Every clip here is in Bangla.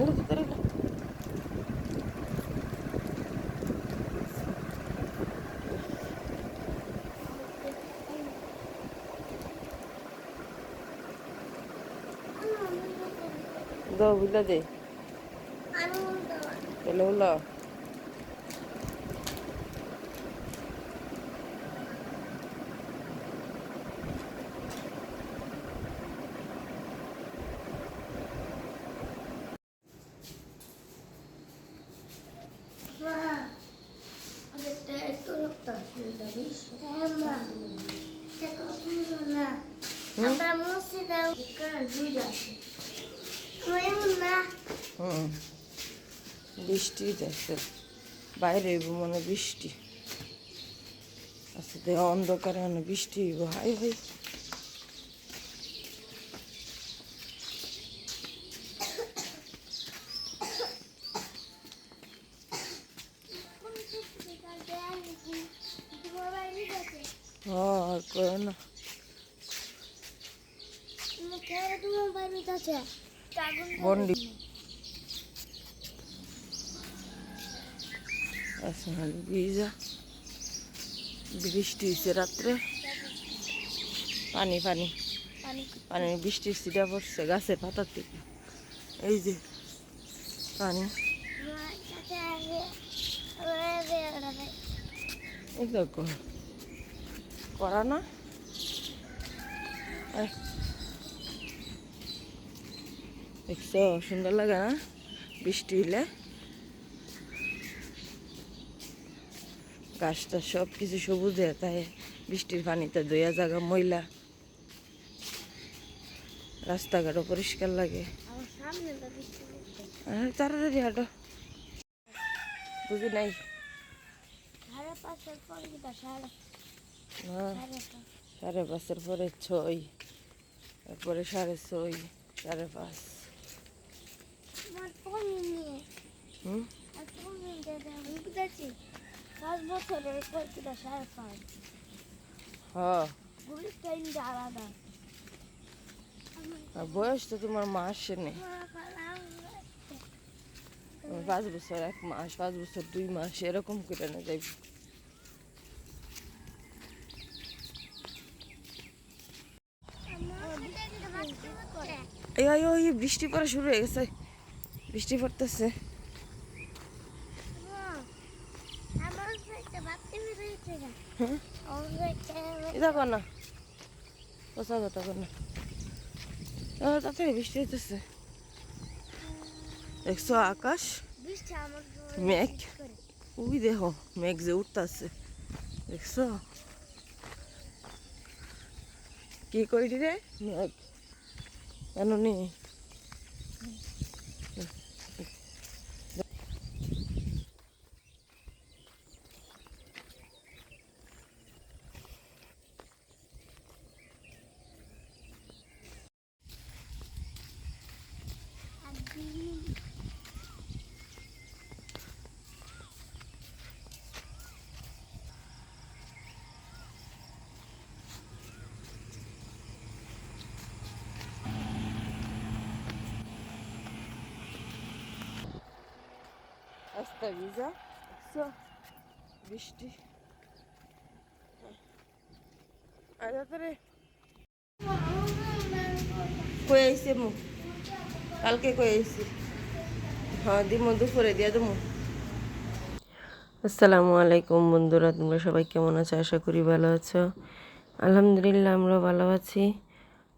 এলো তো এলো দো বুঝলা দে এলো হলো বৃষ্টি দেখছে বাইরে মানে বৃষ্টি আচ্ছা দেখ অন্ধকারে বৃষ্টি হাই হাই আর করে না বন্ডি আচ্ছা ভিজা বৃষ্টি হয়েছে রাত্রে পানি পানি পানি বৃষ্টির সিটা পড়ছে গাছের পাতার থেকে এই যে পানি এই দেখো করা না দেখছো সুন্দর লাগে না বৃষ্টি হলে গাছটা সব কিছু সবুজ হয়ে তাই বৃষ্টির পানিতে দইয়া জায়গা ময়লা রাস্তাঘাটও পরিষ্কার লাগে তাড়াতাড়ি হাঁটো বুঝি নাই 5:30 পরে 6 তারপরে 6:30 5:30 হ্যাঁ বয়স তো তোমার মা আসেনি 5 বছর 1 মাস 5 বছর 2 মাস এরকম করে না যাইব এই বৃষ্টি পড়া শুরু হয়ে গেছে বৃষ্টি পড়তেছে দেখো না কথা কথা না তাড়াতাড়ি বৃষ্টি হইতেছে দেখছো আকাশ মেঘ ওই দেখো মেঘ যে উঠতেছে দেখছো কি কইলি রে মেঘ কেন নি রাস্তা ভিজা দেখছো বৃষ্টি তাড়াতাড়ি কই আইছে মু কালকে কই আইছি হ্যাঁ দিমু দুপুরে দিয়ে দেবো আসসালামু আলাইকুম বন্ধুরা তোমরা সবাই কেমন আছো আশা করি ভালো আছো আলহামদুলিল্লাহ আমরা ভালো আছি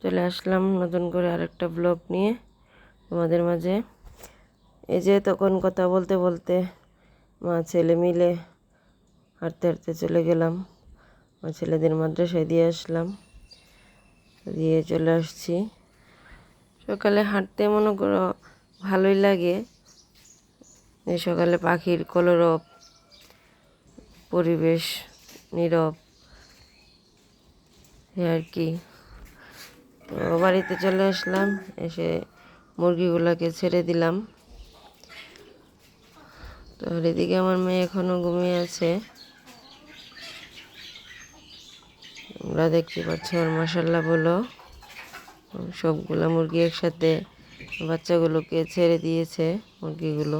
চলে আসলাম নতুন করে আরেকটা ব্লগ নিয়ে তোমাদের মাঝে এই যে তখন কথা বলতে বলতে মা ছেলে মিলে হাঁটতে হাঁটতে চলে গেলাম মা ছেলেদের মাদ্রাসায় দিয়ে আসলাম দিয়ে চলে আসছি সকালে হাঁটতে মনে করো ভালোই লাগে এই সকালে পাখির কলরব পরিবেশ নীরব আর কি তো বাড়িতে চলে আসলাম এসে মুরগিগুলোকে ছেড়ে দিলাম তো এদিকে আমার মেয়ে এখনো ঘুমিয়ে আছে তোমরা দেখতে পাচ্ছ আর মাশাআল্লাহ বলো সবগুলা মুরগি একসাথে বাচ্চাগুলোকে ছেড়ে দিয়েছে মুরগিগুলো,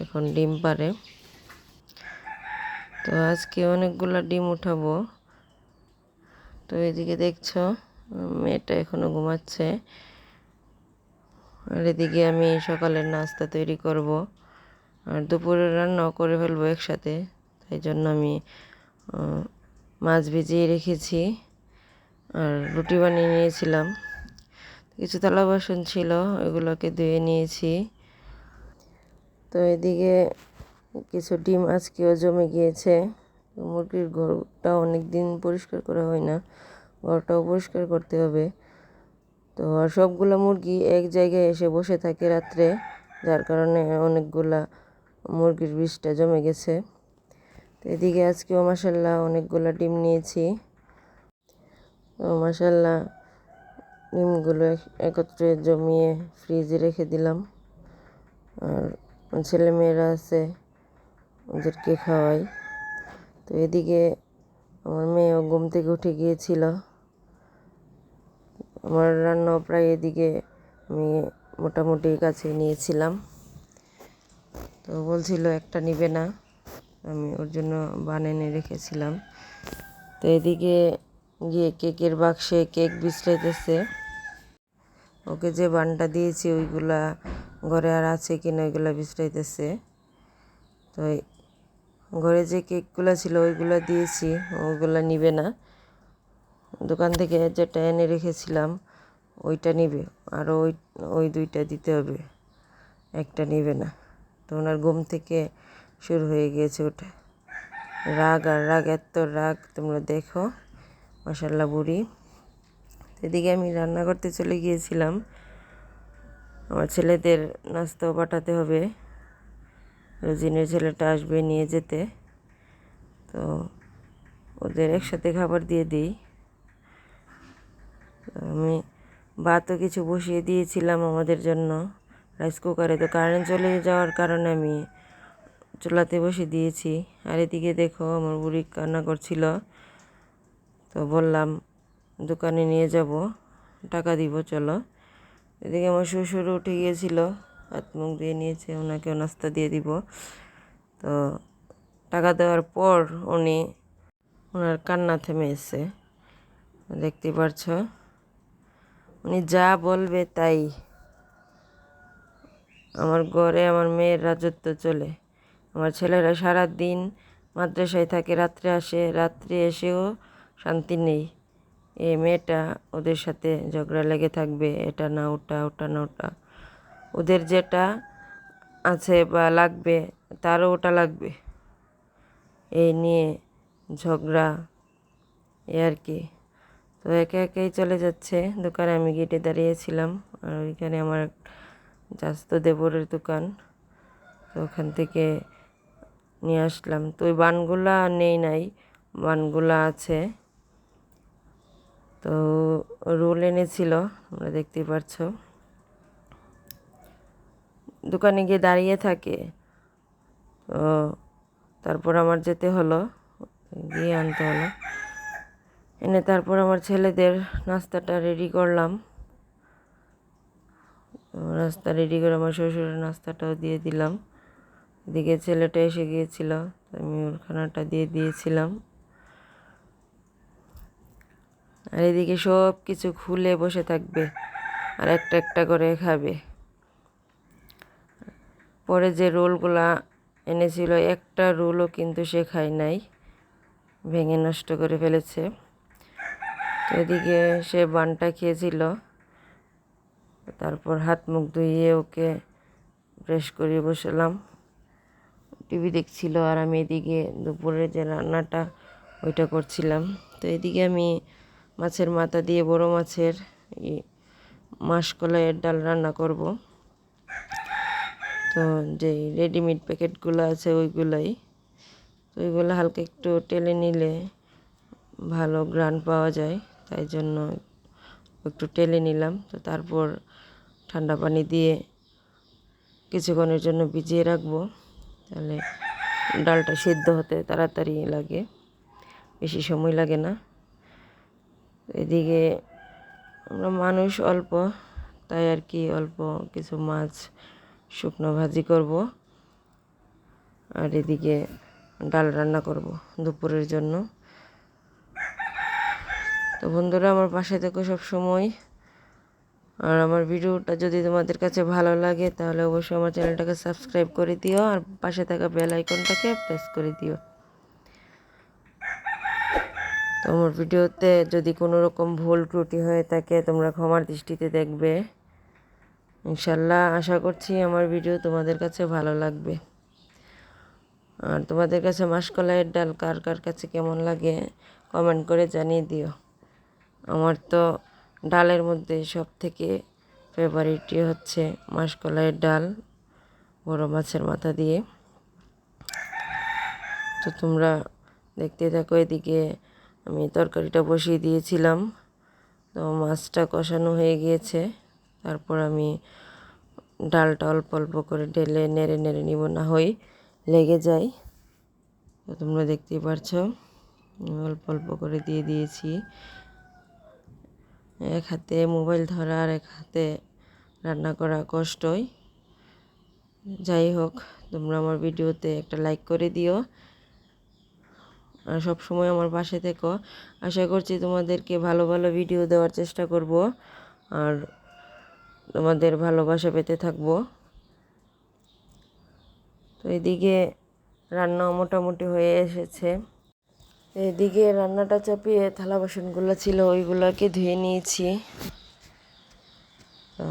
এখন ডিম পাড়ে। তো আজকে অনেকগুলো ডিম উঠাবো। তো এদিকে দেখছো মেয়েটা এখনো ঘুমাচ্ছে, আর এদিকে আমি সকালের নাস্তা তৈরি করব, আর দুপুরের রান্নাও করে ফেলবো একসাথে। তাই জন্য আমি মাছ ভিজিয়ে রেখেছি আর রুটি বানিয়ে নিয়েছিলাম। কিছু থালা বাসন ছিল, ওগুলোকে ধুয়ে নিয়েছি। তো এদিকে কিছু ডিম আজকেও জমে গিয়েছে। মুরগির ঘরটা অনেক দিন পরিষ্কার করা হয় না, ঘরটাও পরিষ্কার করতে হবে। তো আর সবগুলো মুরগি এক জায়গায় এসে বসে থাকে রাত্রে, যার কারণে অনেকগুলা মুরগির বিষটা জমে গেছে। তো এদিকে আজকেও মাশাল্লাহ অনেকগুলা ডিম নিয়েছি। মাশাল্লাহ ডিমগুলো একত্রে জমিয়ে ফ্রিজে রেখে দিলাম। আর ছেলে মেয়েরা আছে, ওদেরকে খাওয়াই। তো এদিকে আমার মেয়েও ঘুম থেকে উঠে গিয়েছিল। আমার রান্নাও প্রায় এদিকে আমি মোটামুটি কাছে নিয়েছিলাম। তো বলছিল একটা নিবে না, আমি ওর জন্য বান এনে রেখেছিলাম। তো এদিকে গিয়ে কেকের বাক্সে কেক বিছড়াইতেছে। ওকে যে বানটা দিয়েছি ওইগুলা ঘরে আর আছে কিনা ওইগুলা বিছড়াইতেছে। তো ঘরে যে কেকগুলো ছিল ওইগুলো দিয়েছি, ওইগুলো নিবে না। দোকান থেকে যেটা এনে রেখেছিলাম ওইটা নিবে, আর ওই দুইটা দিতে হবে, একটা নিবে না। তো ওনার ঘুম থেকে শুরু হয়ে গিয়েছে ওটা, রাগ আর রাগ, এত রাগ তোমরা দেখো মাশাল্লাহ বুড়ি। এদিকে আমি রান্না করতে চলে গিয়েছিলাম, আমার ছেলেদের নাস্তাও পাঠাতে হবে, রোজিনের ছেলেটা আসবে নিয়ে যেতে। তো ওদের একসাথে খাবার দিয়ে দিই। আমি ভাতও কিছু বসিয়ে দিয়েছিলাম আমাদের জন্য রাইস কুকারে। তো কারেন্ট চলে যাওয়ার কারণে আমি চুলাতে বসিয়ে দিয়েছি। আর এদিকে দেখো আমার বুড়ি কান্না করছিল, তো বললাম দোকানে নিয়ে যাব, টাকা দিব চলো। এদিকে আমার শ্বশুর উঠে গিয়েছিল, হাত মুখ দিয়ে নিয়েছে, ওনাকেও নাস্তা দিয়ে দিব। তো টাকা দেওয়ার পর ওনার কান্না থেমে এসছে, দেখতে পারছ। উনি যা বলবে তাই, আমার ঘরে আমার মেয়ের রাজত্ব চলে। আমার ছেলেরা সারা দিন মাদ্রাসায় থাকে, রাত্রে আসে, রাত্রে এসেও শান্তি নেই। এই মেয়েটা ওদের সাথে ঝগড়া লেগে থাকবে, এটা না ওটা, ওটা না ওটা, ওদের যেটা আছে বা লাগবে তারও ওটা লাগবে, এই নিয়ে ঝগড়া, এ আর কি। তো একে একেই চলে যাচ্ছে। দোকানে আমি গেটে দাঁড়িয়েছিলাম, আর ওইখানে আমার চাস্তো দেবরের দোকান। তো ওখান থেকে নিয়ে আসলাম। তো ওই বানগুলা নেই নাই, বানগুলা আছে। তো রোল এনেছিল, তোমরা দেখতেই পাচ্ছ। দোকানে গিয়ে দাঁড়িয়ে থাকে, তো তারপর আমার যেতে হলো, গিয়ে আনতে হলো, এনে তারপর আমার ছেলেদের নাস্তাটা রেডি করলাম। নাস্তা রেডি করে আমার শ্বশুরের নাস্তাটাও দিয়ে দিলাম। এদিকে ছেলেটা এসে গিয়েছিল, আমি ওর খানাটা দিয়ে দিয়েছিলাম। আর এদিকে সব কিছু খুলে বসে থাকবে আর একটা একটা করে খাবে। পরে যে রোলগুলা এনেছিল একটা রোলও কিন্তু সে খায় নাই, ভেঙে নষ্ট করে ফেলেছে। তো এদিকে সে বানটা খেয়েছিল, তারপর হাত মুখ ধুইয়ে ওকে ব্রাশ করিয়ে বসালাম, টিভি দেখছিল। আর আমি এদিকে দুপুরে যে রান্নাটা ওইটা করছিলাম। তো এদিকে আমি মাছের মাথা দিয়ে বড় মাছের মাসকলাইয়ের ডাল রান্না করব। তো যে রেডিমেড প্যাকেটগুলো আছে ওইগুলাই, তো ওইগুলো হালকা একটু টেলে নিলে ভালো গ্রান পাওয়া যায়, তাই জন্য একটু টেলে নিলাম। তো তারপর ঠান্ডা পানি দিয়ে কিছুক্ষণের জন্য ভিজিয়ে রাখবো, তাহলে ডালটা সিদ্ধ হতে তাড়াতাড়ি লাগে, বেশি সময় লাগে না। এদিকে আমরা মানুষ অল্প, তাই আর কি অল্প কিছু মাছ শুকনো ভাজি করব, আর এদিকে ডাল রান্না করব দুপুরের জন্য। তো বন্ধুরা, আমার পাশে থেকো সব সময়। আর আমার ভিডিওটা যদি তোমাদের কাছে ভালো লাগে তাহলে অবশ্যই আমার চ্যানেলটাকে সাবস্ক্রাইব করে দিও, আর পাশে থাকা বেল আইকনটাকে প্রেস করে দিও। তো আমার ভিডিওতে যদি কোনো রকম ভুল ত্রুটি হয়ে থাকে তোমরা ক্ষমার দৃষ্টিতে দেখবে। ইনশাল্লাহ আশা করছি আমার ভিডিও তোমাদের কাছে ভালো লাগবে। আর তোমাদের কাছে মাসকলাইয়ের ডাল কার কার কাছে কেমন লাগে কমেন্ট করে জানিয়ে দিও। আমার তো ডালের মধ্যে সব থেকে ফেভারিটই হচ্ছে মাসকলাইয়ের ডাল, বড় মাছের মাথা দিয়ে। তো তোমরা দেখতে থাকো। এদিকে আমি তরকারিটা বসিয়ে দিয়েছিলাম, তো মাছটা কষানো হয়ে গিয়েছে। তারপর আমি ডালটা অল্প অল্প করে ঢেলে নেড়ে নেড়ে নিব, না হয় লেগে যায়। তো তোমরা দেখতেই পারছো অল্প অল্প করে দিয়ে দিয়েছি। এক হাতে মোবাইল ধরা আর এক হাতে রান্না করা কষ্টই। যাই হোক, তোমরা আমার ভিডিওতে একটা লাইক করে দিও আর সব সময় আমার পাশে থেকো। আশা করছি তোমাদেরকে ভালো ভালো ভিডিও দেওয়ার চেষ্টা করব আর তোমাদের ভালোবাসা পেতে থাকবো। তো এদিকে রান্না মোটামুটি হয়ে এসেছে। এদিকে রান্নাটা চাপিয়ে থালা বাসনগুলো ছিল ওইগুলোকে ধুয়ে নিয়েছি। তো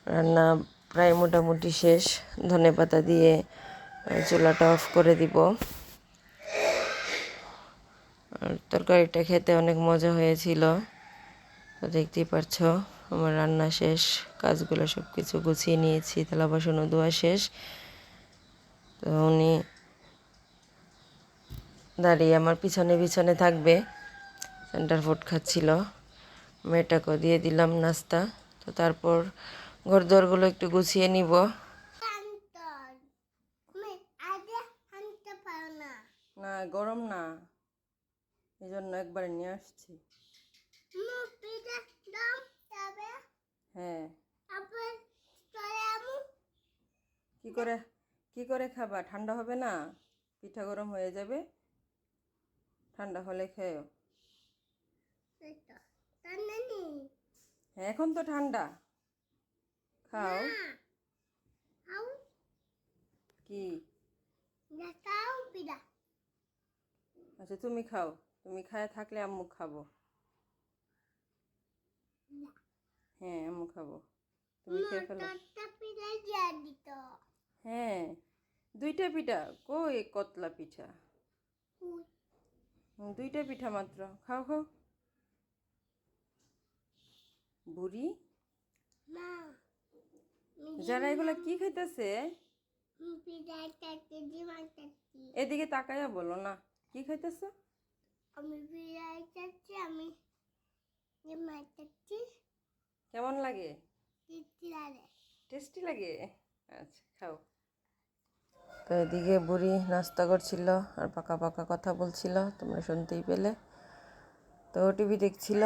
রান্না প্রায় মোটামুটি শেষ। ধনেপাতা দিয়ে চুলাটা অফ করে দিব। আর তরকারিটা খেতে অনেক মজা হয়েছিল। তো দেখতেই পারছো আমার রান্না শেষ, কাজগুলো সব কিছু গুছিয়ে নিয়েছি, থালা বাসনও ধোয়া শেষ। তো উনি দাঁড়িয়ে আমার পিছনে পিছনে থাকবে, সেন্টার ফুড খাচ্ছিল। মেয়েটাকেও দিয়ে দিলাম নাস্তা। তো তারপর ঘরদোরগুলো একটু গুছিয়ে নিব। না গরম না, এই জন্য একবারে নিয়ে আসছি। হ্যাঁ, কি করে খাবা? ঠান্ডা হবে না? পিঠা গরম হয়ে যাবে, ঠান্ডা হলে খেয়েও। হ্যাঁ, এখন তো ঠান্ডা, খাও। কি? আচ্ছা তুমি খাও, তুমি খায় থাকলে আম্মু খাবো। হ্যাঁ আম্মু খাবো, তুমি খেয়ে ফেলো। হ্যাঁ, দুইটা পিঠা কই? কতলা পিঠা, দুইটা পিঠা মাত্র, খাও খাও। বুড়ি যারা এগুলা কি খাইতেছে? এদিকে তাকাইয়া বলো না, কি খাইতেছ? কেমন লাগে? টেস্টি লাগে। আচ্ছা খাও। তো এদিকে বুড়ি নাস্তা করছিল আর পাকা পাকা কথা বলছিল, তোমরা শুনতেই পেলে। তো টিভি দেখছিল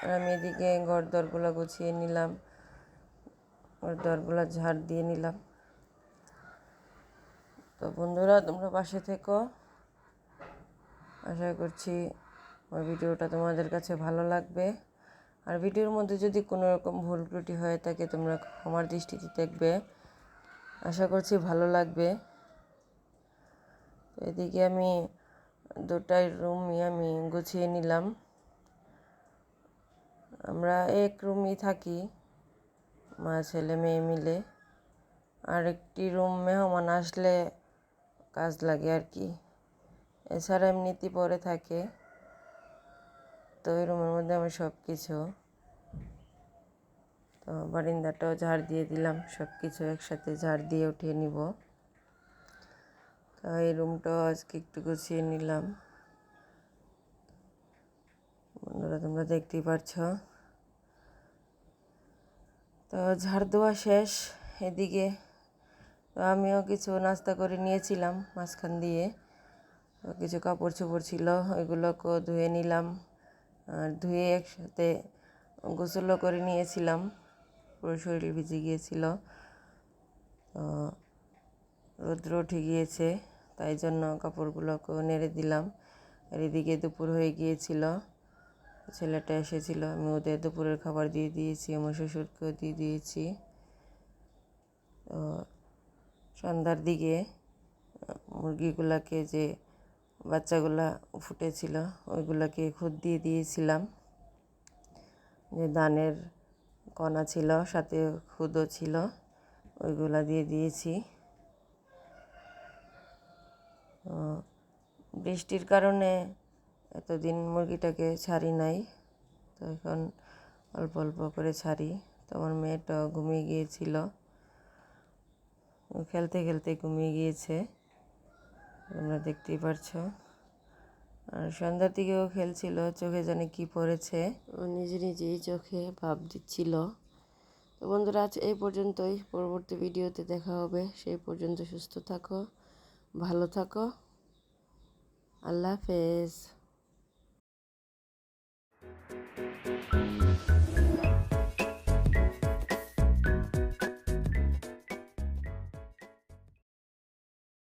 আর আমি এদিকে ঘর দরগুলো গুছিয়ে নিলাম, ঘর দরগুলো ঝাড় দিয়ে নিলাম। তো বন্ধুরা, তোমরা পাশে থেকো। আশা করছি আমার ভিডিওটা তোমাদের কাছে ভালো লাগবে। আর ভিডিওর মধ্যে যদি কোনো রকম ভুল ত্রুটি হয়ে থাকে তোমরা আমার দৃষ্টিতে দেখবে। আশা করছি ভালো লাগবে। এদিকে আমি দুটাই রুমই আমি গুছিয়ে নিলাম। আমরা এক রুমই থাকি, মা ছেলে মেয়ে মিলে। আর একটি রুম মেহমান আসলে কাজ লাগে আর কি, এছাড়া এমনিতেই পরে থাকে। তো ওই রুমের মধ্যে আমি সব কিছু, তো বারিন্দাটাও ঝাড় দিয়ে দিলাম, সব কিছু একসাথে ঝাড় দিয়ে উঠিয়ে নিব। তো এই রুমটাও আজকে একটু গুছিয়ে নিলাম। বন্ধুরা তোমরা দেখতেই পাচ্ছ। তো ঝাড় দেওয়া শেষ। এদিকে তো আমিও কিছু নাস্তা করে নিয়েছিলাম মাঝখান দিয়ে। তো কিছু কাপড় চোপড় ছিল, ওইগুলোকেও ধুয়ে নিলাম। আর ধুয়ে একসাথে গোসলও করে নিয়েছিলাম পুরো শরীর ভিজে গিয়েছিল। তো রৌদ্র উঠে গিয়েছে, তাই জন্য কাপড়গুলোকে নেড়ে দিলাম। আর এদিকে দুপুর হয়ে গিয়েছিল, ছেলেটা এসেছিল, আমি ওদের দুপুরের খাবার দিয়ে দিয়েছি, আমার শ্বশুরকেও দিয়ে দিয়েছি। তো সন্ধ্যার দিকে মুরগিগুলাকে, যে বাচ্চাগুলা ফুটেছিল ওইগুলাকে খুদ দিয়ে দিয়েছিলাম। যে ধানের কণা ছিল সাথে খুদও ছিল, ওইগুলা দিয়ে দিয়েছি। বৃষ্টির কারণে এতদিন মুরগিটাকে ছাড়ি নাই, তো এখন অল্প অল্প করে ছাড়ি। তো আমার মেয়েটা ঘুমিয়ে গিয়েছিল, খেলতে খেলতে ঘুমিয়ে গিয়েছে, তোমরা দেখতেই পারছো। আর সন্ধ্যার দিকেও খেলছিল, চোখে জানে কি পড়েছে, ও নিজে নিজেই চোখে ভাব দিচ্ছিল। তো বন্ধুরা, আজ এই পর্যন্তই, পরবর্তী ভিডিওতে দেখা হবে। সেই পর্যন্ত সুস্থ থাকো, ভালো থাকো, আল্লাহ হাফেজ।